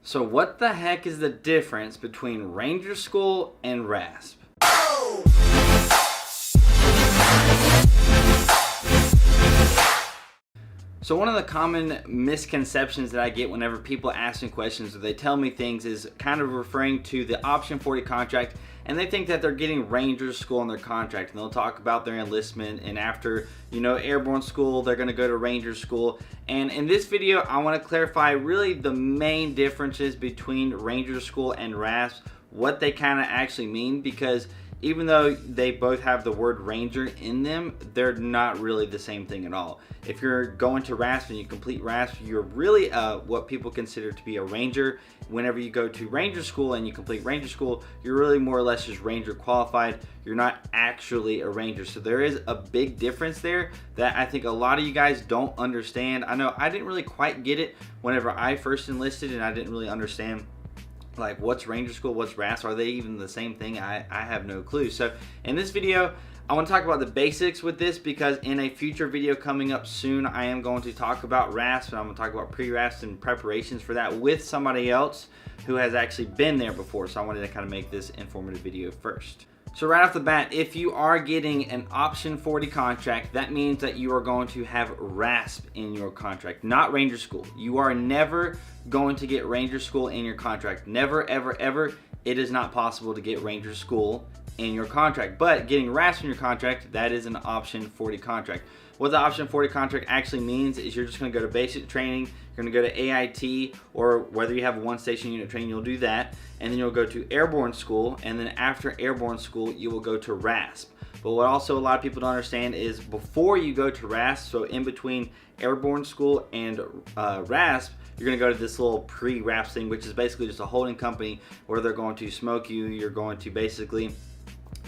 So what the heck is the difference between Ranger School and RASP? So one of the common misconceptions that I get whenever people ask me questions or they tell me things is kind of referring to the Option 40 contract, and they think that they're getting Ranger School in their contract, and they'll talk about their enlistment, and after, airborne school, they're going to go to Ranger School. And in this video, I want to clarify really the main differences between Ranger School and RASP, what they kind of actually mean, because even though they both have the word Ranger in them, they're not really the same thing at all. If you're going to RASP and you complete RASP, you're really what people consider to be a Ranger. Whenever you go to Ranger School and you complete Ranger School, you're really more or less just Ranger qualified. You're not actually a Ranger. So there is a big difference there that I think a lot of you guys don't understand. I know I didn't really quite get it whenever I first enlisted, and I didn't really understand like what's Ranger School, what's RASP, are they even the same thing? I have no clue. So in this video, I want to talk about the basics with this, because in a future video coming up soon, I am going to talk about RASP, and I'm going to talk about pre-RASP and preparations for that with somebody else who has actually been there before. So I wanted to kind of make this informative video first. So right off the bat, if you are getting an Option 40 contract, that means that you are going to have RASP in your contract, not Ranger School. You are never going to get Ranger School in your contract. Never, ever, ever. It is not possible to get Ranger School in your contract. But getting RASP in your contract, that is an Option 40 contract. What the Option 40 contract actually means is you're just going to go to basic training, you're going to go to AIT, or whether you have one station unit training, you'll do that, and then you'll go to airborne school, and then after airborne school, you will go to RASP. But what also a lot of people don't understand is before you go to RASP, so in between airborne school and RASP, you're going to go to this little pre-RASP thing, which is basically just a holding company where they're going to smoke you. You're going to basically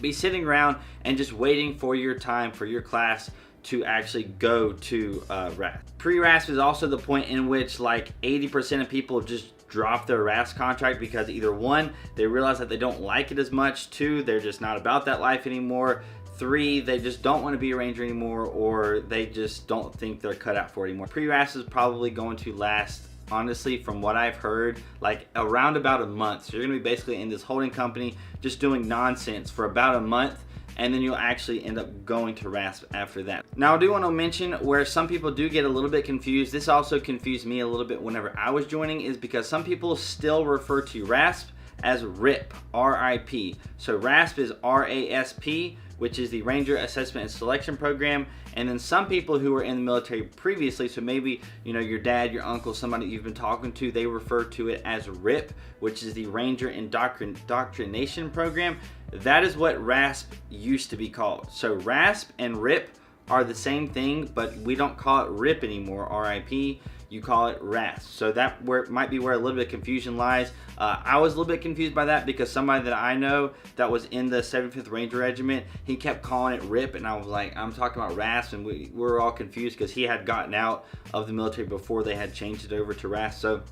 be sitting around and just waiting for your time for your class to actually go to RASP. Pre-RASP is also the point in which like 80% of people just drop their RASP contract because either one, they realize that they don't like it as much, two, they're just not about that life anymore, three, they just don't want to be a Ranger anymore, or they just don't think they're cut out for it anymore. Pre-RASP is probably going to last, honestly, from what I've heard, like around about a month. So you're gonna be basically in this holding company just doing nonsense for about a month, and then you'll actually end up going to RASP after that. Now I do want to mention where some people do get a little bit confused. This also confused me a little bit whenever I was joining, is because some people still refer to RASP as RIP, R-I-P. So RASP is R-A-S-P, which is the Ranger Assessment and Selection Program. And then some people who were in the military previously, so maybe your dad, your uncle, somebody you've been talking to, they refer to it as RIP, which is the Ranger Indoctrination Program. That is what RASP used to be called. So RASP and RIP are the same thing, but we don't call it RIP anymore, R-I-P. You call it RASP. So that might be where a little bit of confusion lies. I was a little bit confused by that because somebody that I know that was in the 75th Ranger Regiment, he kept calling it RIP, and I was like, I'm talking about RASP, and we were all confused because he had gotten out of the military before they had changed it over to RASP. So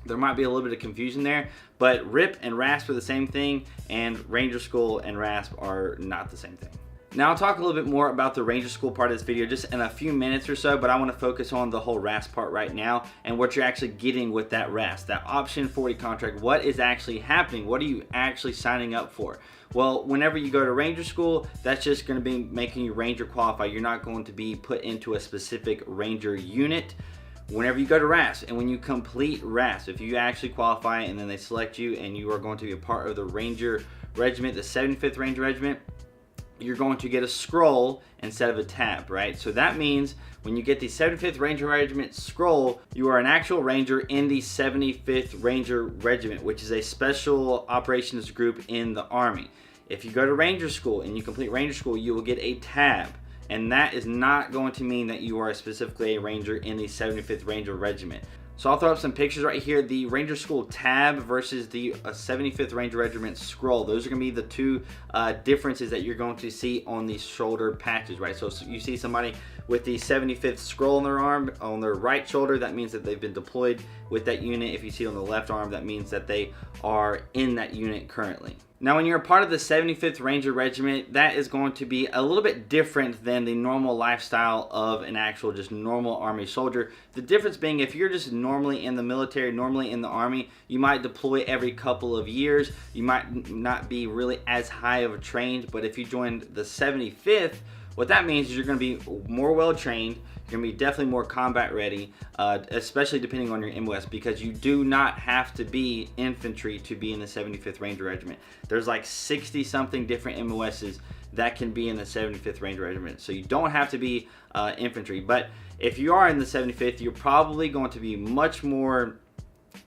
there might be a little bit of confusion there, but RIP and RASP are the same thing, and Ranger School and RASP are not the same thing. Now I'll talk a little bit more about the Ranger School part of this video just in a few minutes or so, but I want to focus on the whole RASP part right now and what you're actually getting with that RASP, that Option 40 contract. What is actually happening? What are you actually signing up for? Well, whenever you go to Ranger School, that's just going to be making you Ranger qualified. You're not going to be put into a specific Ranger unit. Whenever you go to RASP and when you complete RASP, if you actually qualify and then they select you and you are going to be a part of the Ranger Regiment, the 75th Ranger Regiment, you're going to get a scroll instead of a tab, right? So that means when you get the 75th Ranger Regiment scroll, you are an actual Ranger in the 75th Ranger Regiment, which is a special operations group in the Army. If you go to Ranger School and you complete Ranger School, you will get a tab. And that is not going to mean that you are specifically a Ranger in the 75th Ranger Regiment. So I'll throw up some pictures right here. The Ranger School tab versus the 75th Ranger Regiment scroll. Those are going to be the two differences that you're going to see on these shoulder patches, right? So you see somebody with the 75th scroll on their arm. On their right shoulder, that means that they've been deployed with that unit. If you see it on the left arm, that means that they are in that unit currently. Now, when you're a part of the 75th Ranger Regiment, that is going to be a little bit different than the normal lifestyle of an actual just normal Army soldier. The difference being, if you're just normally in the military, normally in the Army, you might deploy every couple of years. You might not be really as high of a trained, but if you joined the 75th, what that means is you're going to be more well trained. You're going to be definitely more combat ready, especially depending on your MOS, because you do not have to be infantry to be in the 75th Ranger Regiment. There's like 60 something different MOSs that can be in the 75th Ranger Regiment. So you don't have to be infantry. But if you are in the 75th, you're probably going to be much more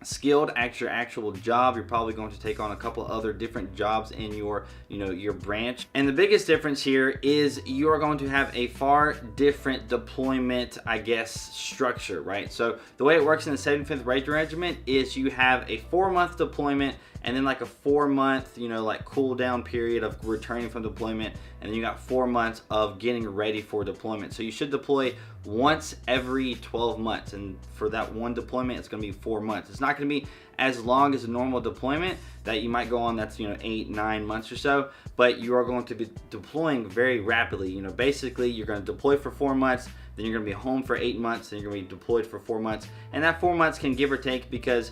skilled at your actual job. You're probably going to take on a couple other different jobs in your your branch, and the biggest difference here is you are going to have a far different deployment, I guess, structure, right? So the way it works in the 75th Ranger Regiment is you have a 4-month deployment and then like a 4-month like cool down period of returning from deployment, and then you got 4 months of getting ready for deployment. So you should deploy once every 12 months, and for that one deployment it's going to be 4 months. It's not going to be as long as a normal deployment that you might go on, that's 8-9 months or so, but you are going to be deploying very rapidly. Basically you're going to deploy for 4 months, then you're going to be home for 8 months, then you're going to be deployed for 4 months, and that 4 months can give or take, because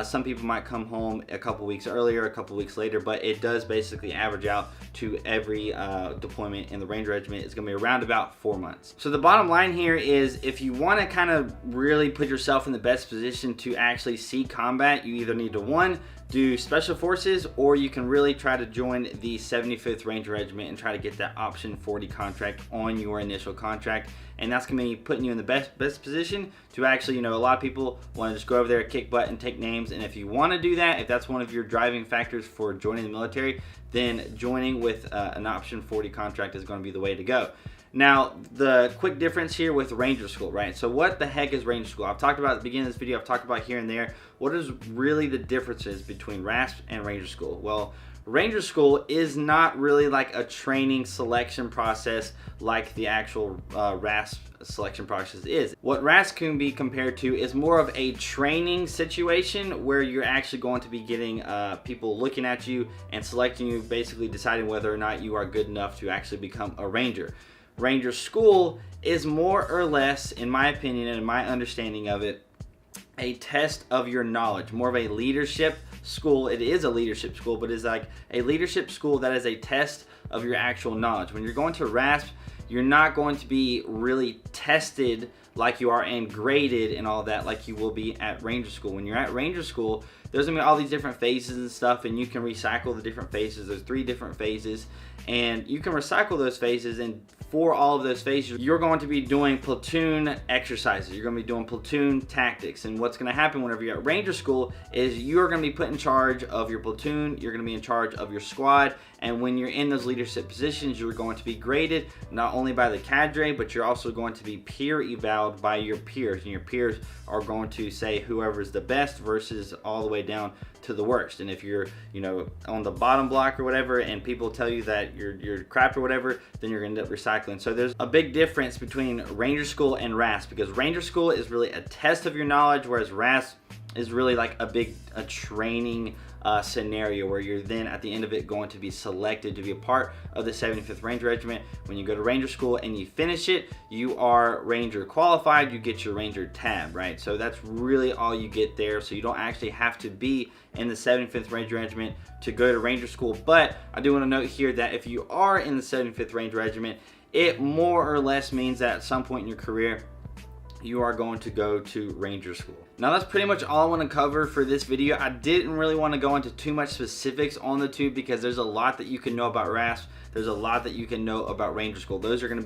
some people might come home a couple weeks earlier, a couple weeks later, but it does basically average out to every deployment in the Ranger Regiment is going to be around about 4 months. So the bottom line here is, if you want to kind of really put yourself in the best position to actually see combat, you either need to, one, do special forces, or you can really try to join the 75th Ranger Regiment and try to get that option 40 contract on your initial contract. And that's going to be putting you in the best position to actually, a lot of people want to just go over there, kick butt, and take names. And if you want to do that, if that's one of your driving factors for joining the military, then joining with an option 40 contract is going to be the way to go. Now, the quick difference here with Ranger School, right? So what the heck is Ranger School? I've talked about at the beginning of this video, I've talked about here and there. What is really the differences between RASP and Ranger School? Well, Ranger School is not really like a training selection process like the actual RASP selection process is. What RASP can be compared to is more of a training situation where you're actually going to be getting people looking at you and selecting you, basically deciding whether or not you are good enough to actually become a Ranger. Ranger School is more or less, in my opinion and in my understanding of it, a test of your knowledge, more of a leadership school. It is a leadership school, but it's like a leadership school that is a test of your actual knowledge. When you're going to RASP, you're not going to be really tested like you are and graded and all that like you will be at Ranger School. When you're at Ranger School, there's gonna be all these different phases and stuff, and you can recycle the different phases. There's 3 different phases, and you can recycle those phases, and for all of those phases, you're going to be doing platoon exercises. You're going to be doing platoon tactics, and what's going to happen whenever you're at Ranger School is you're going to be put in charge of your platoon, you're going to be in charge of your squad, and when you're in those leadership positions, you're going to be graded not only by the cadre, but you're also going to be peer evaluated by your peers, and your peers are going to say whoever's the best versus all the way down to the worst. And if you're on the bottom block or whatever, and people tell you that you're crap or whatever, then you're gonna end up recycling. So there's a big difference between Ranger School and RASP, because Ranger School is really a test of your knowledge, whereas RASP is really like a training scenario where you're then at the end of it going to be selected to be a part of the 75th Ranger Regiment. When you go to Ranger School and you finish it, you are Ranger qualified, you get your Ranger tab, right? So that's really all you get there. So you don't actually have to be in the 75th Ranger Regiment to go to Ranger School. But I do want to note here that if you are in the 75th Ranger Regiment, it more or less means that at some point in your career, you are going to go to Ranger School. Now that's pretty much all I want to cover for this video. I didn't really want to go into too much specifics on the two because there's a lot that you can know about RASP. There's a lot that you can know about Ranger School. Those can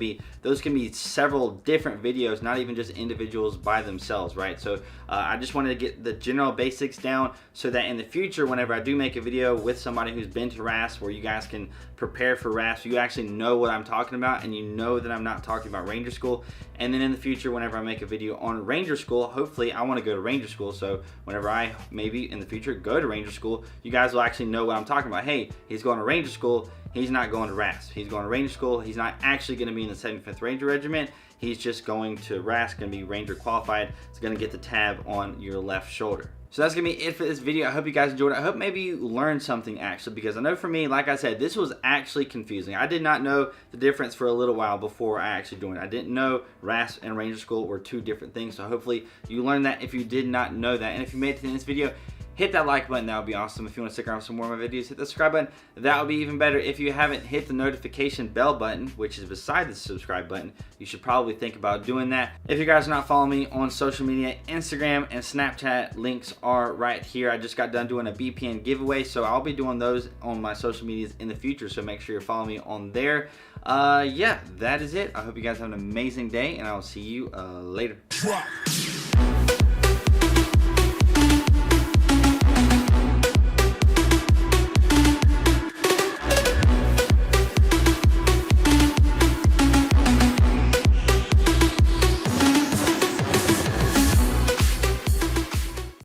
be several different videos, not even just individuals by themselves, right? So I just wanted to get the general basics down so that in the future, whenever I do make a video with somebody who's been to RASP, where you guys can prepare for RASP, you actually know what I'm talking about, and you know that I'm not talking about Ranger School. And then in the future, whenever I make a video on Ranger School, hopefully I want to go to to Ranger School. So whenever I maybe in the future go to Ranger School, you guys will actually know what I'm talking about. Hey, he's going to Ranger School. He's not going to RASP. He's going to Ranger School. He's not actually going to be in the 75th Ranger Regiment. He's just going to RASP, going to be Ranger qualified. It's going to get the tab on your left shoulder. So that's going to be it for this video. I hope you guys enjoyed it. I hope maybe you learned something actually, because I know for me, like I said, this was actually confusing. I did not know the difference for a little while before I actually joined. I didn't know RASP and Ranger School were two different things. So hopefully you learned that if you did not know that. And if you made it to the end of this video, hit that like button. That would be awesome. If you want to stick around for some more of my videos, hit the subscribe button. That would be even better. If you haven't hit the notification bell button, which is beside the subscribe button, you should probably think about doing that. If you guys are not following me on social media, Instagram and Snapchat, links are right here. I just got done doing a BPN giveaway, so I'll be doing those on my social medias in the future, so make sure you're following me on there. Yeah, that is it. I hope you guys have an amazing day, and I will see you later.